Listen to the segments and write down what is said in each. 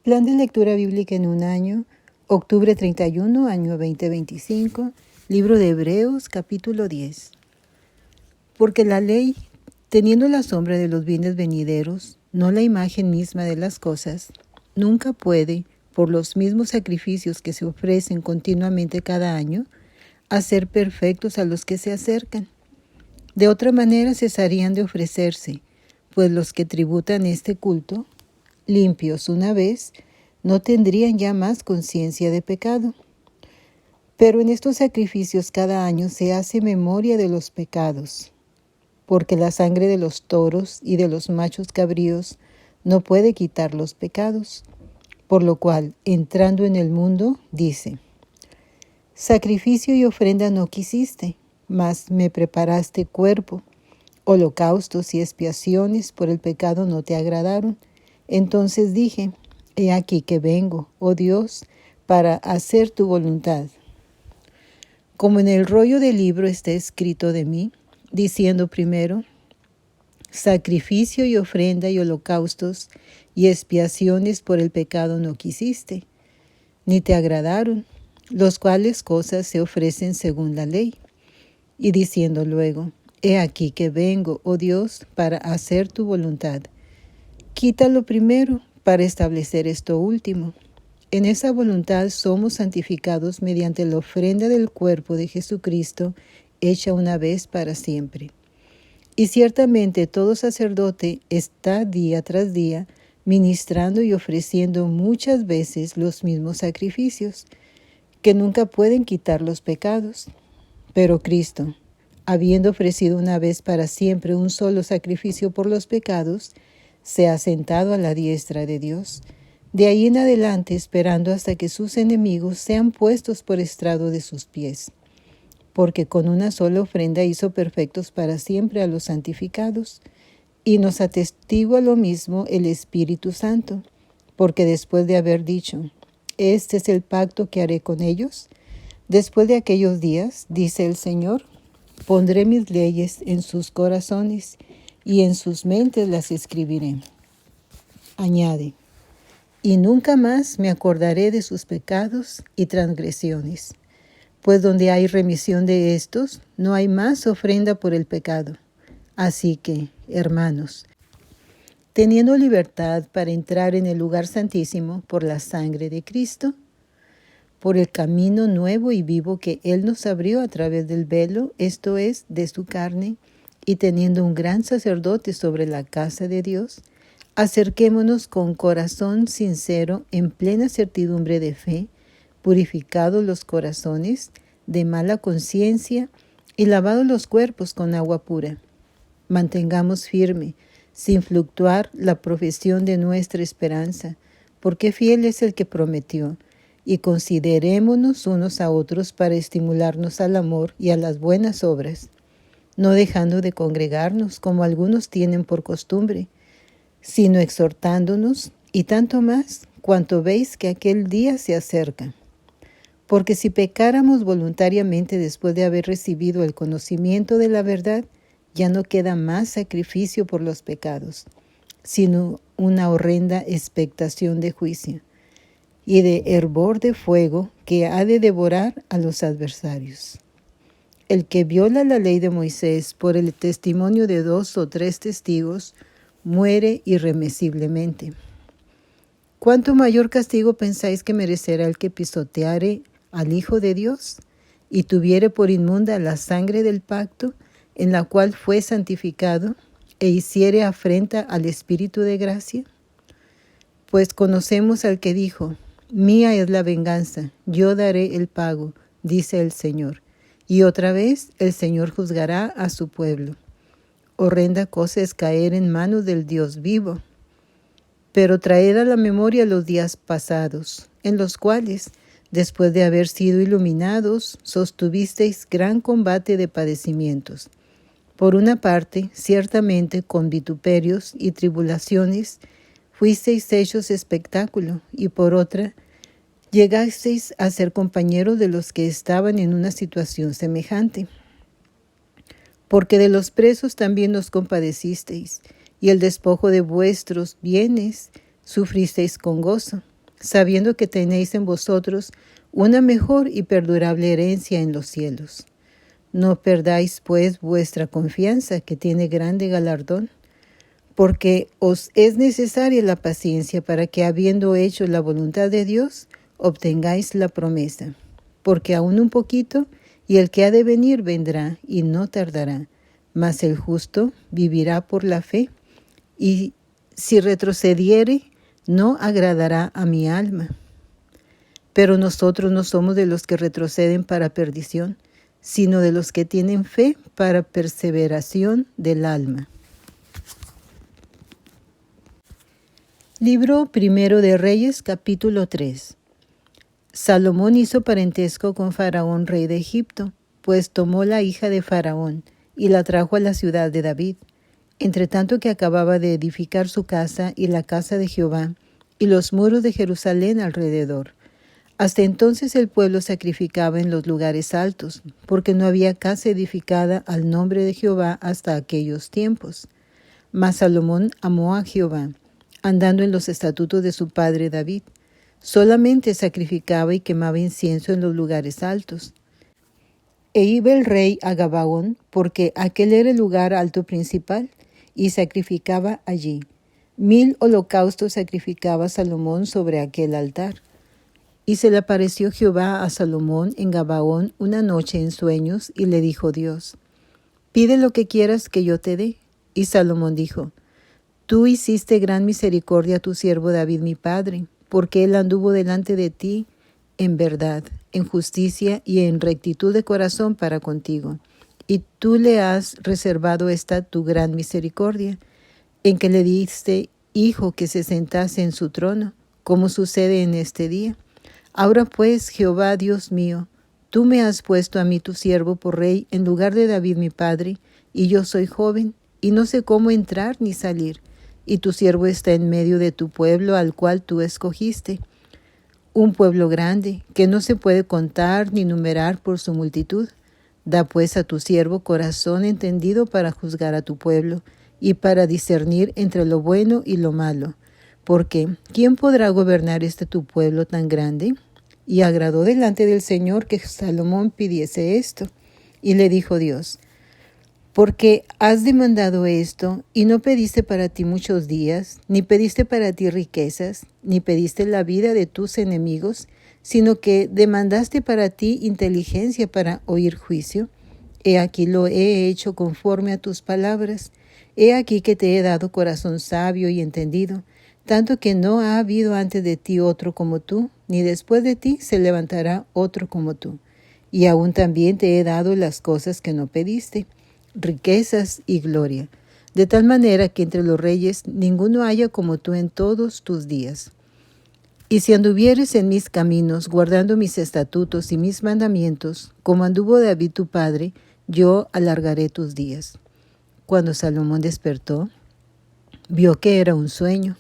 Plan de lectura bíblica en un año, octubre 31, año 2025, libro de Hebreos, capítulo 10. Porque la ley, teniendo la sombra de los bienes venideros, no la imagen misma de las cosas, nunca puede, por los mismos sacrificios que se ofrecen continuamente cada año, hacer perfectos a los que se acercan. De otra manera cesarían de ofrecerse, pues los que tributan este culto, limpios una vez, no tendrían ya más conciencia de pecado. Pero en estos sacrificios cada año se hace memoria de los pecados, porque la sangre de los toros y de los machos cabríos no puede quitar los pecados. Por lo cual, entrando en el mundo, dice: sacrificio y ofrenda no quisiste, mas me preparaste cuerpo. Holocaustos y expiaciones por el pecado no te agradaron. Entonces dije: he aquí que vengo, oh Dios, para hacer tu voluntad. Como en el rollo del libro está escrito de mí, diciendo primero: sacrificio y ofrenda y holocaustos y expiaciones por el pecado no quisiste, ni te agradaron, los cuales cosas se ofrecen según la ley. Y diciendo luego: he aquí que vengo, oh Dios, para hacer tu voluntad. Quítalo primero para establecer esto último. En esa voluntad somos santificados mediante la ofrenda del cuerpo de Jesucristo, hecha una vez para siempre. Y ciertamente todo sacerdote está día tras día ministrando y ofreciendo muchas veces los mismos sacrificios, que nunca pueden quitar los pecados. Pero Cristo, habiendo ofrecido una vez para siempre un solo sacrificio por los pecados, se ha sentado a la diestra de Dios, de ahí en adelante esperando hasta que sus enemigos sean puestos por estrado de sus pies. Porque con una sola ofrenda hizo perfectos para siempre a los santificados, y nos atestigua lo mismo el Espíritu Santo, porque después de haber dicho: este es el pacto que haré con ellos, después de aquellos días, dice el Señor, pondré mis leyes en sus corazones, y en sus mentes las escribiré. Añade: y nunca más me acordaré de sus pecados y transgresiones. Pues donde hay remisión de estos, no hay más ofrenda por el pecado. Así que, hermanos, teniendo libertad para entrar en el lugar santísimo por la sangre de Cristo, por el camino nuevo y vivo que Él nos abrió a través del velo, esto es, de su carne, y teniendo un gran sacerdote sobre la casa de Dios, acerquémonos con corazón sincero en plena certidumbre de fe, purificados los corazones de mala conciencia y lavados los cuerpos con agua pura. Mantengamos firme, sin fluctuar, la profesión de nuestra esperanza, porque fiel es el que prometió, y considerémonos unos a otros para estimularnos al amor y a las buenas obras, no dejando de congregarnos como algunos tienen por costumbre, sino exhortándonos, y tanto más cuanto veis que aquel día se acerca. Porque si pecáramos voluntariamente después de haber recibido el conocimiento de la verdad, ya no queda más sacrificio por los pecados, sino una horrenda expectación de juicio y de hervor de fuego que ha de devorar a los adversarios. El que viola la ley de Moisés por el testimonio de 2 o 3 testigos, muere irremisiblemente. ¿Cuánto mayor castigo pensáis que merecerá el que pisoteare al Hijo de Dios y tuviere por inmunda la sangre del pacto en la cual fue santificado e hiciere afrenta al Espíritu de gracia? Pues conocemos al que dijo: mía es la venganza, yo daré el pago, dice el Señor. Y otra vez el Señor juzgará a su pueblo. Horrenda cosa es caer en manos del Dios vivo. Pero traed a la memoria los días pasados, en los cuales, después de haber sido iluminados, sostuvisteis gran combate de padecimientos. Por una parte, ciertamente con vituperios y tribulaciones, fuisteis hechos espectáculo, y por otra, llegasteis a ser compañeros de los que estaban en una situación semejante. Porque de los presos también nos compadecisteis, y el despojo de vuestros bienes sufristeis con gozo, sabiendo que tenéis en vosotros una mejor y perdurable herencia en los cielos. No perdáis, pues, vuestra confianza, que tiene grande galardón, porque os es necesaria la paciencia para que, habiendo hecho la voluntad de Dios, obtengáis la promesa. Porque aún un poquito, y el que ha de venir vendrá, y no tardará. Mas el justo vivirá por la fe, y si retrocediere, no agradará a mi alma. Pero nosotros no somos de los que retroceden para perdición, sino de los que tienen fe para perseveración del alma. Libro primero de Reyes, capítulo 3. Salomón hizo parentesco con Faraón, rey de Egipto, pues tomó la hija de Faraón y la trajo a la ciudad de David, entre tanto que acababa de edificar su casa y la casa de Jehová, y los muros de Jerusalén alrededor. Hasta entonces el pueblo sacrificaba en los lugares altos, porque no había casa edificada al nombre de Jehová hasta aquellos tiempos. Mas Salomón amó a Jehová, andando en los estatutos de su padre David. Solamente sacrificaba y quemaba incienso en los lugares altos. E iba el rey a Gabaón, porque aquel era el lugar alto principal, y sacrificaba allí. 1000 holocaustos sacrificaba Salomón sobre aquel altar. Y se le apareció Jehová a Salomón en Gabaón una noche en sueños, y le dijo Dios: pide lo que quieras que yo te dé. Y Salomón dijo: tú hiciste gran misericordia a tu siervo David mi padre, porque él anduvo delante de ti en verdad, en justicia y en rectitud de corazón para contigo. Y tú le has reservado esta tu gran misericordia, en que le diste hijo que se sentase en su trono, como sucede en este día. Ahora pues, Jehová Dios mío, tú me has puesto a mí tu siervo por rey en lugar de David mi padre, y yo soy joven, y no sé cómo entrar ni salir, y tu siervo está en medio de tu pueblo al cual tú escogiste, un pueblo grande, que no se puede contar ni numerar por su multitud. Da pues a tu siervo corazón entendido para juzgar a tu pueblo, y para discernir entre lo bueno y lo malo. Porque, ¿quién podrá gobernar tu pueblo tan grande? Y agradó delante del Señor que Salomón pidiese esto. Y le dijo Dios: porque has demandado esto, y no pediste para ti muchos días, ni pediste para ti riquezas, ni pediste la vida de tus enemigos, sino que demandaste para ti inteligencia para oír juicio. He aquí lo he hecho conforme a tus palabras. He aquí que te he dado corazón sabio y entendido, tanto que no ha habido antes de ti otro como tú, ni después de ti se levantará otro como tú. Y aún también te he dado las cosas que no pediste, riquezas y gloria, de tal manera que entre los reyes ninguno haya como tú en todos tus días. Y si anduvieres en mis caminos, guardando mis estatutos y mis mandamientos, como anduvo David tu padre, yo alargaré tus días. Cuando Salomón despertó, vio que era un sueño,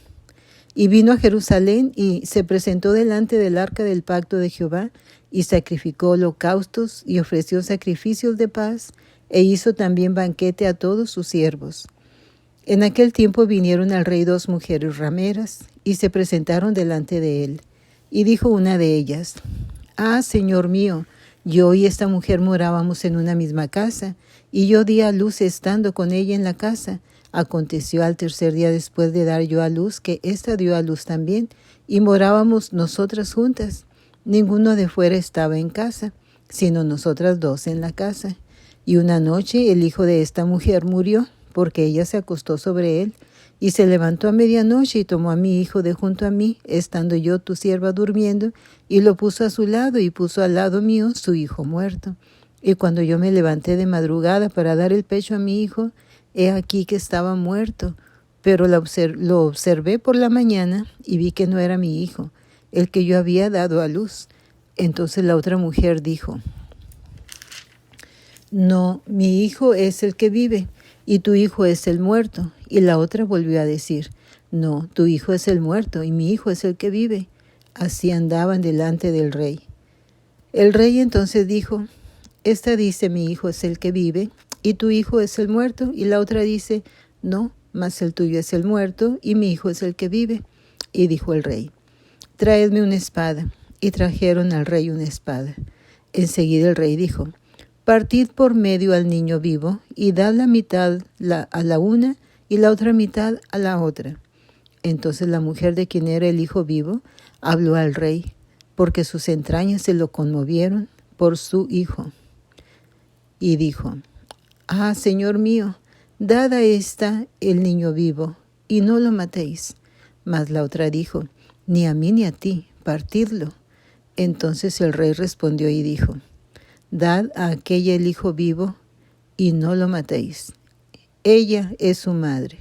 y vino a Jerusalén y se presentó delante del arca del pacto de Jehová, y sacrificó holocaustos y ofreció sacrificios de paz, e hizo también banquete a todos sus siervos. En aquel tiempo vinieron al rey 2 mujeres rameras, y se presentaron delante de él. Y dijo una de ellas: ah, Señor mío, yo y esta mujer morábamos en una misma casa, y yo di a luz estando con ella en la casa. Aconteció al tercer día después de dar yo a luz, que ésta dio a luz también, y morábamos nosotras juntas. Ninguno de fuera estaba en casa, sino nosotras dos en la casa. Y una noche el hijo de esta mujer murió, porque ella se acostó sobre él, y se levantó a medianoche y tomó a mi hijo de junto a mí, estando yo tu sierva durmiendo, y lo puso a su lado, y puso al lado mío su hijo muerto. Y cuando yo me levanté de madrugada para dar el pecho a mi hijo, he aquí que estaba muerto, pero lo observé por la mañana, y vi que no era mi hijo, el que yo había dado a luz. Entonces la otra mujer dijo: no, mi hijo es el que vive, y tu hijo es el muerto. Y la otra volvió a decir: no, tu hijo es el muerto, y mi hijo es el que vive. Así andaban delante del rey. El rey entonces dijo: esta dice: mi hijo es el que vive, y tu hijo es el muerto. Y la otra dice: no, mas el tuyo es el muerto, y mi hijo es el que vive. Y dijo el rey: traedme una espada. Y trajeron al rey una espada. Enseguida el rey dijo, partid por medio al niño vivo, y dad la mitad a la una y la otra mitad a la otra. Entonces la mujer de quien era el hijo vivo habló al rey, porque sus entrañas se lo conmovieron por su hijo. Y dijo, ah, señor mío, dad a esta el niño vivo, y no lo matéis. Mas la otra dijo, ni a mí ni a ti, partidlo. Entonces el rey respondió y dijo, dad a aquella el hijo vivo, y no lo matéis. Ella es su madre.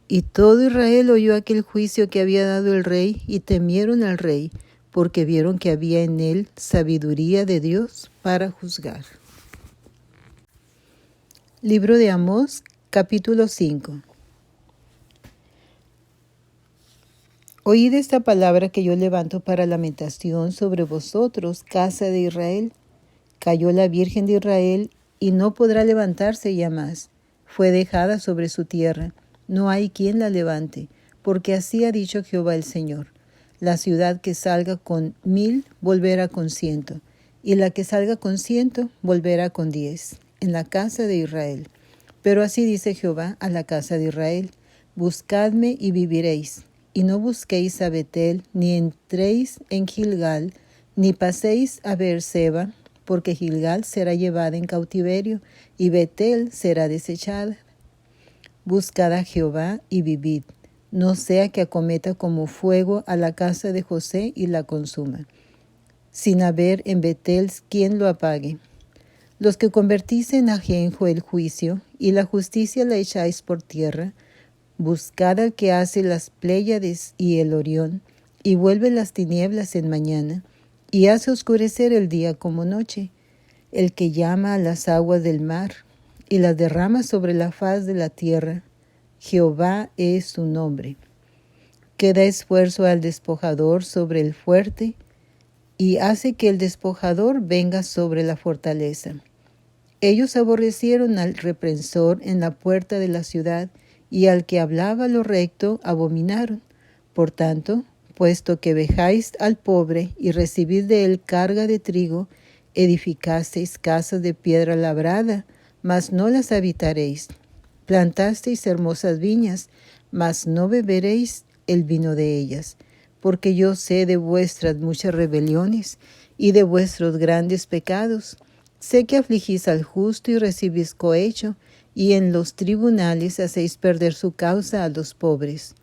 Y todo Israel oyó aquel juicio que había dado el rey, y temieron al rey, porque vieron que había en él sabiduría de Dios para juzgar. Libro de Amós, capítulo 5. Oíd esta palabra que yo levanto para lamentación sobre vosotros, casa de Israel. Cayó la Virgen de Israel, y no podrá levantarse ya más. Fue dejada sobre su tierra. No hay quien la levante, porque así ha dicho Jehová el Señor. La ciudad que salga con 1000 volverá con 100, y la que salga con 100 volverá con 10, en la casa de Israel. Pero así dice Jehová a la casa de Israel, buscadme y viviréis. Y no busquéis a Betel, ni entréis en Gilgal, ni paséis a Beerseba, porque Gilgal será llevada en cautiverio, y Betel será desechada. Buscad a Jehová y vivid, no sea que acometa como fuego a la casa de José y la consuma, sin haber en Betel quien lo apague. Los que convertís en ajenjo el juicio, y la justicia la echáis por tierra, buscad al que hace las Pléyades y el Orión, y vuelve las tinieblas en mañana, y hace oscurecer el día como noche, el que llama a las aguas del mar, y las derrama sobre la faz de la tierra. Jehová es su nombre, que da esfuerzo al despojador sobre el fuerte, y hace que el despojador venga sobre la fortaleza. Ellos aborrecieron al reprensor en la puerta de la ciudad, y al que hablaba lo recto abominaron. Por tanto, puesto que vejáis al pobre y recibid de él carga de trigo, edificasteis casas de piedra labrada, mas no las habitaréis. Plantasteis hermosas viñas, mas no beberéis el vino de ellas, porque yo sé de vuestras muchas rebeliones y de vuestros grandes pecados. Sé que afligís al justo y recibís cohecho, y en los tribunales hacéis perder su causa a los pobres.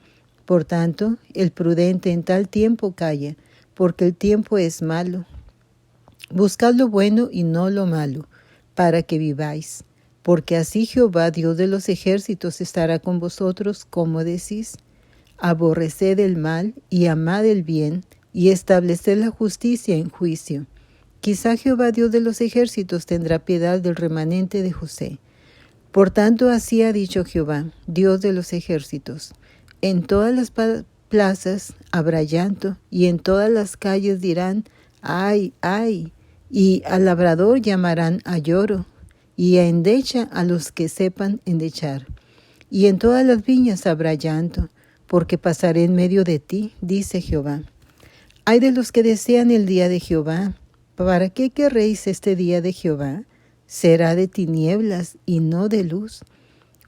Por tanto, el prudente en tal tiempo calla, porque el tiempo es malo. Buscad lo bueno y no lo malo, para que viváis. Porque así Jehová, Dios de los ejércitos, estará con vosotros, como decís. Aborreced el mal y amad el bien, y estableced la justicia en juicio. Quizá Jehová, Dios de los ejércitos, tendrá piedad del remanente de José. Por tanto, así ha dicho Jehová, Dios de los ejércitos. En todas las plazas habrá llanto, y en todas las calles dirán, ¡ay, ay! Y al labrador llamarán a lloro, y a endecha a los que sepan endechar. Y en todas las viñas habrá llanto, porque pasaré en medio de ti, dice Jehová. Ay de los que desean el día de Jehová. ¿Para qué querréis este día de Jehová? Será de tinieblas y no de luz,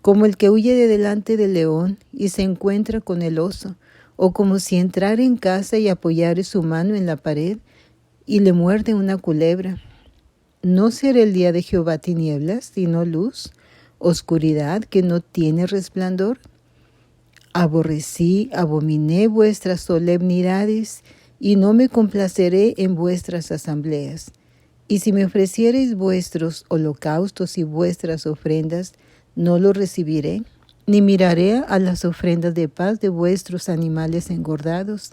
como el que huye de delante del león y se encuentra con el oso, o como si entrara en casa y apoyare su mano en la pared y le muerde una culebra. ¿No será el día de Jehová tinieblas, sino luz, oscuridad que no tiene resplandor? Abominé vuestras solemnidades, y no me complaceré en vuestras asambleas. Y si me ofreciereis vuestros holocaustos y vuestras ofrendas, no los recibiré, ni miraré a las ofrendas de paz de vuestros animales engordados.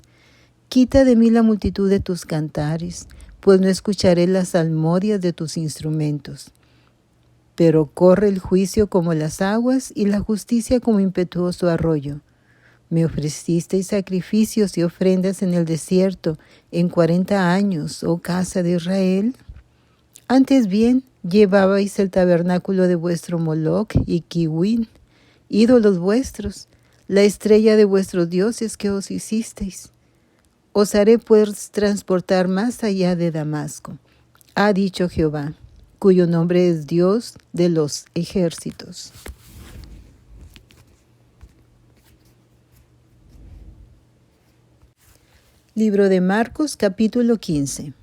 Quita de mí la multitud de tus cantares, pues no escucharé las salmodias de tus instrumentos. Pero corre el juicio como las aguas y la justicia como impetuoso arroyo. Me ofrecisteis sacrificios y ofrendas en el desierto en 40 años, oh casa de Israel. Antes bien, llevabais el tabernáculo de vuestro Moloc y Kiwin, ídolos vuestros, la estrella de vuestros dioses que os hicisteis. Os haré pues transportar más allá de Damasco, ha dicho Jehová, cuyo nombre es Dios de los ejércitos. Libro de Marcos, capítulo 15.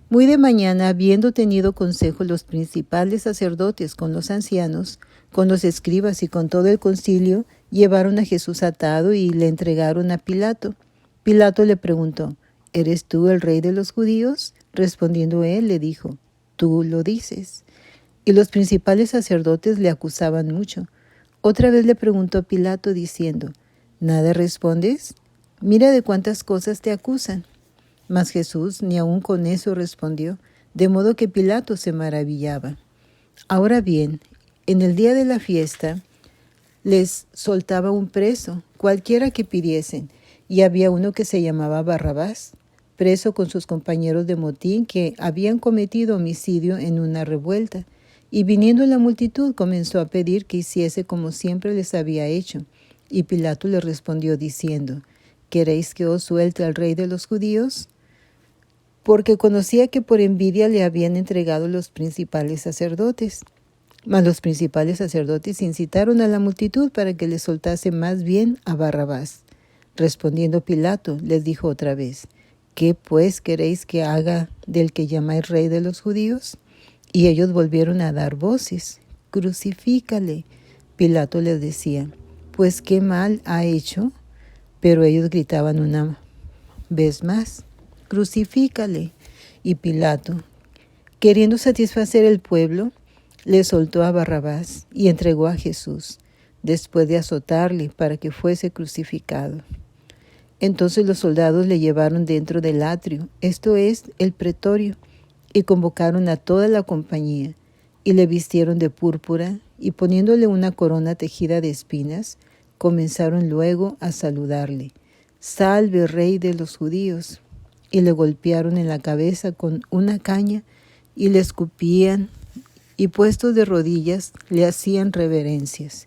Muy de mañana, habiendo tenido consejo los principales sacerdotes con los ancianos, con los escribas y con todo el concilio, llevaron a Jesús atado y le entregaron a Pilato. Pilato le preguntó, ¿eres tú el rey de los judíos? Respondiendo él, le dijo, tú lo dices. Y los principales sacerdotes le acusaban mucho. Otra vez le preguntó Pilato diciendo, ¿nada respondes? Mira de cuántas cosas te acusan. Mas Jesús ni aun con eso respondió, de modo que Pilato se maravillaba. Ahora bien, en el día de la fiesta les soltaba un preso, cualquiera que pidiesen, y había uno que se llamaba Barrabás, preso con sus compañeros de motín que habían cometido homicidio en una revuelta. Y viniendo la multitud comenzó a pedir que hiciese como siempre les había hecho. Y Pilato le respondió diciendo, ¿queréis que os suelte al rey de los judíos? Porque conocía que por envidia le habían entregado los principales sacerdotes. Mas los principales sacerdotes incitaron a la multitud para que le soltase más bien a Barrabás. Respondiendo Pilato, les dijo otra vez, ¿qué pues queréis que haga del que llamáis rey de los judíos? Y ellos volvieron a dar voces, crucifícale. Pilato les decía, pues qué mal ha hecho. Pero ellos gritaban una vez más, crucifícale. Y Pilato, queriendo satisfacer el pueblo, le soltó a Barrabás y entregó a Jesús, después de azotarle para que fuese crucificado. Entonces los soldados le llevaron dentro del atrio, esto es, el pretorio, y convocaron a toda la compañía, y le vistieron de púrpura, y poniéndole una corona tejida de espinas, comenzaron luego a saludarle. Salve, rey de los judíos. Y le golpearon en la cabeza con una caña y le escupían y puestos de rodillas le hacían reverencias.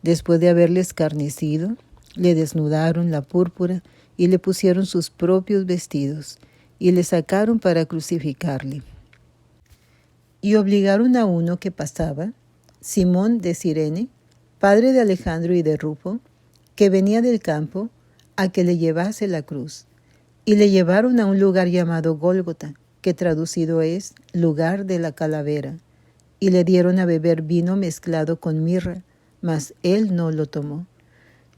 Después de haberle escarnecido, le desnudaron la púrpura y le pusieron sus propios vestidos y le sacaron para crucificarle. Y obligaron a uno que pasaba, Simón de Cirene, padre de Alejandro y de Rufo, que venía del campo, a que le llevase la cruz. Y le llevaron a un lugar llamado Gólgota, que traducido es lugar de la calavera. Y le dieron a beber vino mezclado con mirra, mas él no lo tomó.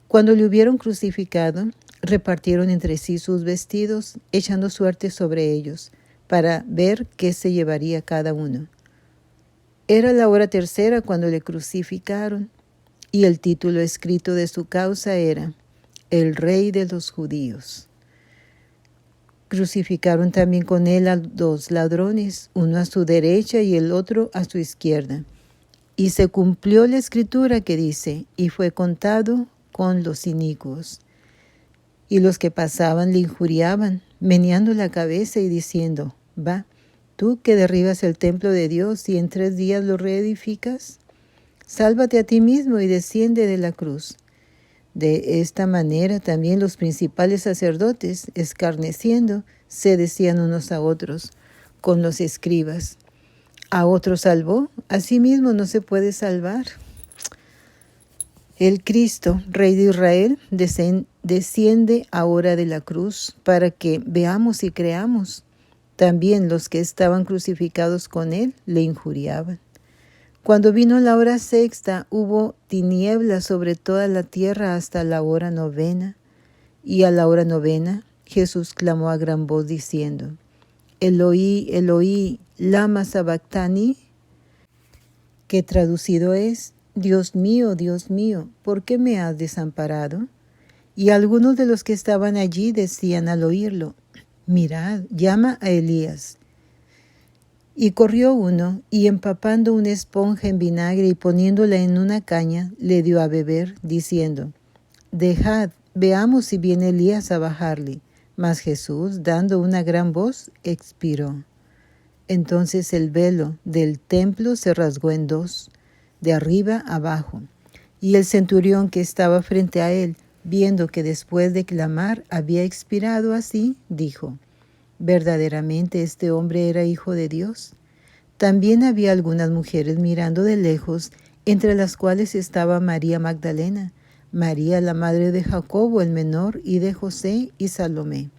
Cuando le hubieron crucificado, repartieron entre sí sus vestidos, echando suerte sobre ellos, para ver qué se llevaría cada uno. Era la hora tercera cuando le crucificaron, y el título escrito de su causa era El Rey de los Judíos. Crucificaron también con él a 2 ladrones, uno a su derecha y el otro a su izquierda. Y se cumplió la escritura que dice, y fue contado con los inicuos. Y los que pasaban le injuriaban, meneando la cabeza y diciendo, va, tú que derribas el templo de Dios y en 3 días lo reedificas, sálvate a ti mismo y desciende de la cruz. De esta manera también los principales sacerdotes, escarneciendo, se decían unos a otros, con los escribas, ¿a otro salvó? ¿A sí mismo no se puede salvar? El Cristo, Rey de Israel, desciende ahora de la cruz para que veamos y creamos. También los que estaban crucificados con él le injuriaban. Cuando vino la hora sexta, hubo tinieblas sobre toda la tierra hasta la hora 9. Y a la hora 9, Jesús clamó a gran voz diciendo, Eloi, Eloi, lama sabactani, que traducido es, Dios mío, ¿por qué me has desamparado? Y algunos de los que estaban allí decían al oírlo, mirad, llama a Elías. Y corrió uno, y empapando una esponja en vinagre y poniéndola en una caña, le dio a beber, diciendo, dejad, veamos si viene Elías a bajarle. Mas Jesús, dando una gran voz, expiró. Entonces el velo del templo se rasgó en 2, de arriba abajo. Y el centurión que estaba frente a él, viendo que después de clamar había expirado así, dijo: ¿verdaderamente este hombre era hijo de Dios? También había algunas mujeres mirando de lejos, entre las cuales estaba María Magdalena, María la madre de Jacobo el menor y de José y Salomé,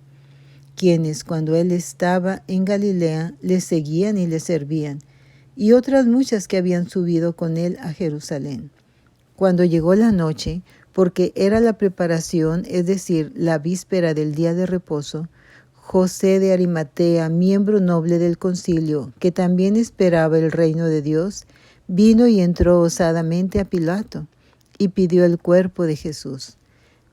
quienes cuando él estaba en Galilea le seguían y le servían, y otras muchas que habían subido con él a Jerusalén. Cuando llegó la noche, porque era la preparación, es decir, la víspera del día de reposo, José de Arimatea, miembro noble del concilio, que también esperaba el reino de Dios, vino y entró osadamente a Pilato, y pidió el cuerpo de Jesús.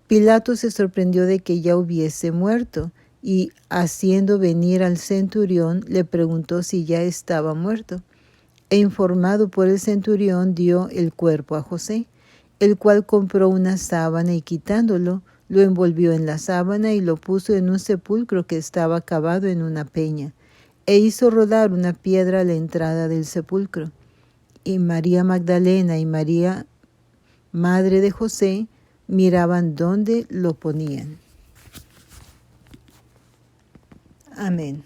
Pilato se sorprendió de que ya hubiese muerto, y haciendo venir al centurión, le preguntó si ya estaba muerto. E informado por el centurión, dio el cuerpo a José, el cual compró una sábana y quitándolo, lo envolvió en la sábana y lo puso en un sepulcro que estaba cavado en una peña, e hizo rodar una piedra a la entrada del sepulcro. Y María Magdalena y María, madre de José, miraban dónde lo ponían. Amén.